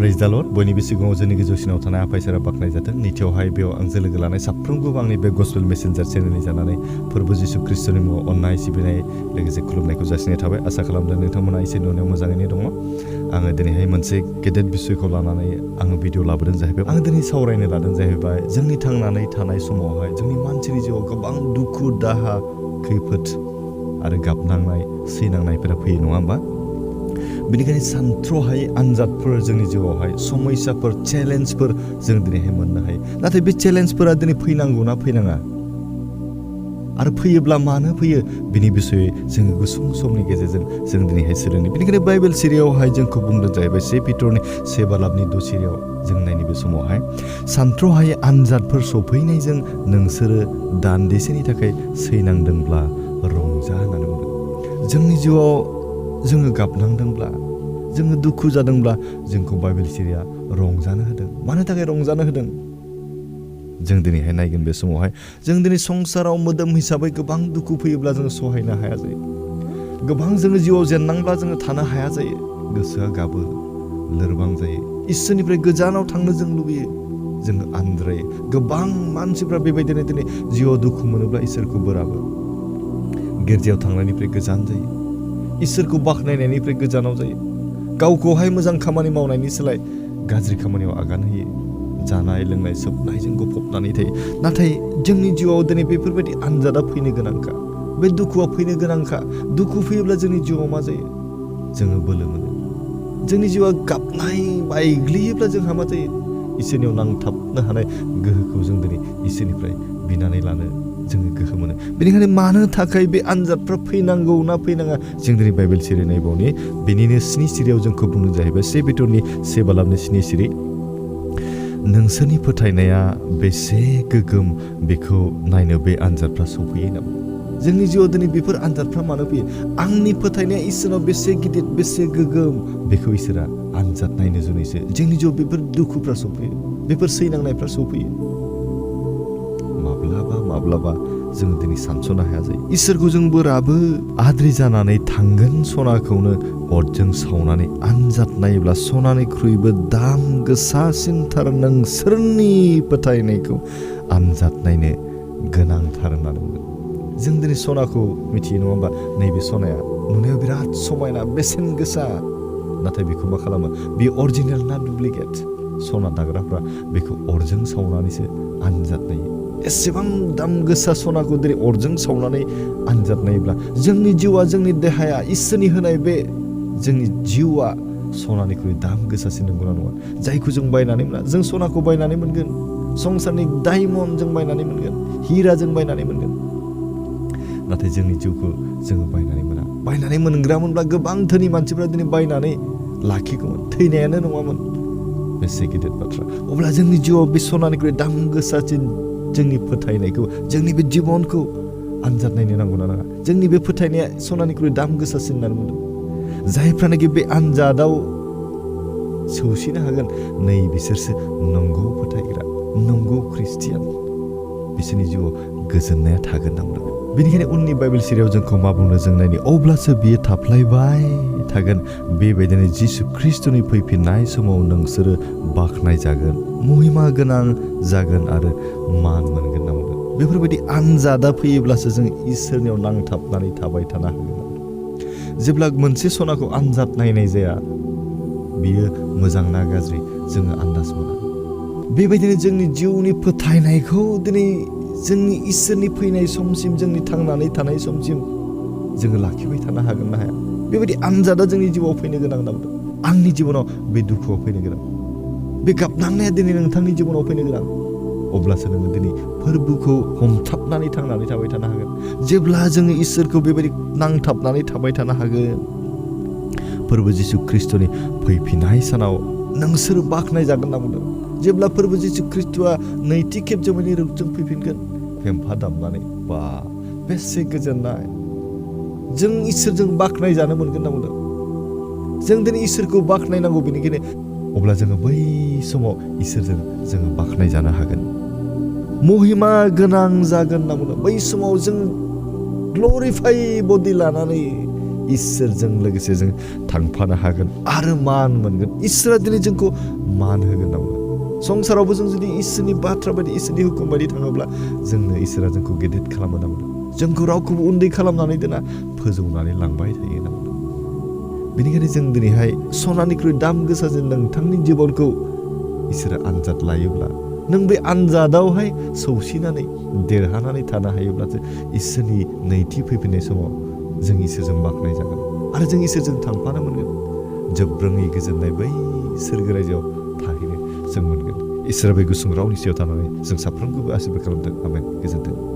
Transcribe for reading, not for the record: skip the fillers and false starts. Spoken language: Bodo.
Praise the Lord. बयनिबो सिगाङाव जोंनि गोजौसिनाव थानाय आफा इसोरा बाखनाय जाथों। नैथियावहाय बेयाव आंजों लोगो लानाय साफ्रोमबो आंनि बे गस्पेल मेसेन्जार चेनेलनि जानानै फोरबो जिसु ख्रिस्टनि मुङाव अननाय सिबिनाय लोगोसे खुलुमनायखौ जासिनाय थाबाय। आसा खालामदों नोंथांमोना इसोरनि अननायाव मोजाङैनो दङ। आङो दिनैहाय मोनसे गेदेर बिसयखौ लानानै आङो भिडिअ लाबोदों जाहैबाय। आङो दिनै सावरायनो लादों जाहैबाय जोंनि थांनानै थानाय समावहाय जोंनि मानसिनि जिउआव गोबां दुखु दाहा खैफोद आरो गाबनांनाय सैनांनायफोरा फैयो नङा होमबा? बेनिखायनो सानथ्र'हायै आनजादफोर जोंनि जिउआवहाय समस्याफोर चेलेन्जफोर जों दिनैहाय मोननो हायो। नाथाय बे चेलेन्जफोरा दिनै फैनांगौना फैनाङा आरो फैयोब्ला मानो फैयो बिनि बिसयै जोङो गुसुं समनि गेजेरजों जों दिनैहाय सोलोंनो। बेनिखायनो बाइबेल सिरियावहाय जोंखौ बुंदों जाहैबाय 1 पिटरनि 7:2 सिरियाव जों नायनि बे समावहाय सानथ्र'हायै आनजादफोर सफैनायजों नोंसोरो दान्दिसेनि थाखाय सैनांदोंब्ला रंजा होननानै बुंदों। जोंनि जिउआव जोङो गाबनांदोंब्ला जोङो दुखु जादोंब्ला जोंखौ बाइबेल सिरिया रंजानो होदों। मानो थाखाय रंजानो होदों जों दिनैहाय नायगोन। बे समावहाय जों दिनै संसाराव मोदोम हिसाबै गोबां दुखु फैयोब्ला जोङो सहायनो हाया जायो। गोबां जोङो जिउआव जेननांब्ला जोङो थानो हाया जायो। गोसोआ गाबो, लोरबां जायो। इसोरनिफ्राय गोजानाव थांनो जों लुबैयो, जोङो आन्द्रायो। गोबां मानसिफ्रा बेबायदिनो दिनै जिउआव दुखु मोनोब्ला इसोरखौ बोराबो, गिर्जायाव थांनायनिफ्राय गोजान जायो, इसोरखौ बाख्नायनायनिफ्राय गोजानाव जायो, गावखौहाय मोजां खामानि मावनायनि सोलाय गाज्रि खामानियाव आगान होयो, जानाय लोंनाय सोबनायजों गफबनानै थायो। नाथाय जोंनि जिउआव दिनै बेफोरबायदि आनजादा फैनो गोनांखा, बे दुखुआ फैनो गोनांखा। दुखु फैयोब्ला जोंनि जिउआव मा जायो? जोङो बोलो मोनो। जोंनि जिउआ गाबनाय बायग्लियोब्ला जोंहा मा जायो? इसोरनियाव नांथाबनो हानाय गोहोखौ जों दिनै इसोरनिफ्राय बिनानै लानो जोङो गोहो मोनो। बेनिखायनो मानो थाखाय बे आनजादफ्रा फैनांगौ ना फैनाङा जों दिनै बाइबेल सिरि नायबावनि। बेनिनो 7 सिरियाव जोंखौ बुंनो जाहैबाय 1 पिटरनि 7:7 सिरि नोंसोरनि फोथायनाया बेसे गोगोम बेखौ नायनो बे आनजादफ्रा सफैयो नामा? जोंनि जिउआव दिनै बेफोर आनजादफ्रा मानो फैयो? आंनि फोथायनाया इसोरनाव बेसे गिदिर बेसे गोगोम बेखौ इसोरा आनजाद नायनो जुनैसो जोंनि जिउआव बेफोर दुखुफ्रा सफैयो, बेफोर सैनांनायफ्रा सफैयो। माब्लाबा जों दिनै सानस'नो हाया जायो। इसोरखौ जों बोराबो, आद्रि जानानै थांगोन सनाखौनो अरजों सावनानै आनजाद नायोब्ला सनानिख्रुइबो दाम गोसासिनथार नोंसोरनि फोथायनायखौ आनजाद नायनो गोनांथार होननानै बुंदों। जों दिनै सनाखौ मिथियो नङा होमबा? नैबे सनाया नुनायाव बिराद समायना, बेसेन गोसा, नाथाय बेखौ मा खालामो? बे अरिजिनेल ना डुप्लिकेट? सना दाग्राफ्रा बेखौ अरजों सावनानैसो आनजाद नायो। एसेबां दाम गोसा सनाखौ दिनै अरजों सावनानै आनजाद नायोब्ला जोंनि जिउआ, जोंनि देहाया, इसोरनि होनाय बे जोंनि जिउआ सनानिख्रुइ दाम गोसासिन नंगौना नङा? जायखौ जों बायनानै मोना। जों सनाखौ बायनानै मोनगोन, संसारनि डायमन्ड जों बायनानै मोनगोन, हिरा जों बायनानै मोनगोन, नाथाय जोंनि जिउखौ जोङो बायनानै मोना। बायनानै मोनग्रामोनब्ला गोबां धोनि मानसिफ्रा दिनै बायनानै लाखिगौमोन, थैनायानो नङामोन। बेसे गिदिर बाथ्रा। अब्ला जोंनि जिउआव बे सनानिख्रुइ दाम गोसासिन जोंनि फोथायनायखौ, जोंनि बे जिबनखौ आनजाद नायनो नांगौना नाङा? जोंनि बे फोथायनाया सनानिख्रुइ दाम गोसासिन होननानै बुंदों। जायफ्रानाखि बे आनजादाव सौसिनो हागोन, नै बिसोरसो नंगौ फोथायग्रा, नंगौ ख्रिस्टियान। बिसोरनि जिउआव गोजोननाया थागोन होनना बुंदों। बेनिखायनो उननि बाइबेल सिरियाव जोंखौ मा बुंनो जों नायनि। अब्लासो बियो थाफ्लायबाय थागोन, बेबायदिनो जिसु ख्रिस्टनि फैफिननाय समाव नोंसोरो बाख्नाय जागोन, महिमा गोनां जागोन आरो मान मोनगोन होनना बुंदों। बेफोरबायदि आनजादा फैयोब्लासो जों इसोरनियाव नांथाबनानै थाबाय थानो हागोन। जेब्ला मोनसे सनाखौ आनजाद नायनाय जाया, बियो मोजां ना गाज्रि जोङो आन्दाज मोना। बेबायदिनो जोंनि जिउनि फोथायनायखौ दिनै जोंनि इसोरनि फैनाय समसिम, जोंनि थांनानै थानाय समसिम जोङो लाखिबाय थानो हागोन ना हाया? बेबायदि आनजादा जोंनि जिउआव फैनो गोनां होनना बुंदों। आंनि जिबनाव बे दुखुआव फैनो गोनां, बे गाबनांनाया दिनै नोंथांनि जिबनाव फैनो गोनां। अब्लासो नोङो दिनै फोरबोखौ हमथाबनानै थांनानै थाबाय थानो हागोन। जेब्ला जोङो इसोरखौ बेबायदि नांथाबनानै थाबाय थानो हागोन, फोरबो जिसु ख्रिस्टनि फैफिननाय सानाव नोंसोर बाख्नाय जागोन होनना बुंदों। जेब्ला फोरबो जिसु ख्रिस्टआ नैथि खेब जोंनि रुपजों फैफिनगोन फेम्फा दामनानै, बा बेसे गोजोननाय! जों इसोरजों बाख्नाय जानो मोनगोन होनना बुंदों। जों दिनै इसोरखौ बाख्नायनांगौ। बेनिखायनो अब्ला जोङो बै समाव इसोरजों जोङो बाख्नाय जानो हागोन, महिमा गोनां जागोन होनना बुंदों। बै समाव जों ग्ल'रिफाइ बडि लानानै इसोरजों लोगोसे जों थांफानो हागोन आरो मान मोनगोन इसोरा दिनै जोंखौ मान होगोन नामा संसारावबो जों जुदि इसोरनि बाथ्रा बायदि इसोरनि हुकुम बायदि थाङोब्ला जोंनो इसोरा जोंखौ गेदेर खालामो नामा जोंखौ रावखौबो उन्दै खालामनानै दोना फोजौनानै लांबाय थायो नामा बेनिखायनो जों दिनैहाय सनानिख्रुइ दाम गोसाजों नोंथांनि जिबनखौ इसोरा आनजाद लायोब्ला नों बे आनजादावहाय सौसिनानै देरहानानै थानो हायोब्लासो इसोरनि नैथि फैफिननाय समाव जों इसोरजों बाख्नाय जागोन आरो जों इसोरजों थांफानो मोनगोन जोबब्रोङै गोजोननाय बै सोरगो रायजोआव थाहैनो जों मोनगोन इसोरा बे गुसुं रावनि सायाव थानानै जों साफ्रोमखौबो आशीर्बाद खालामदों आमेन गोजोन्थों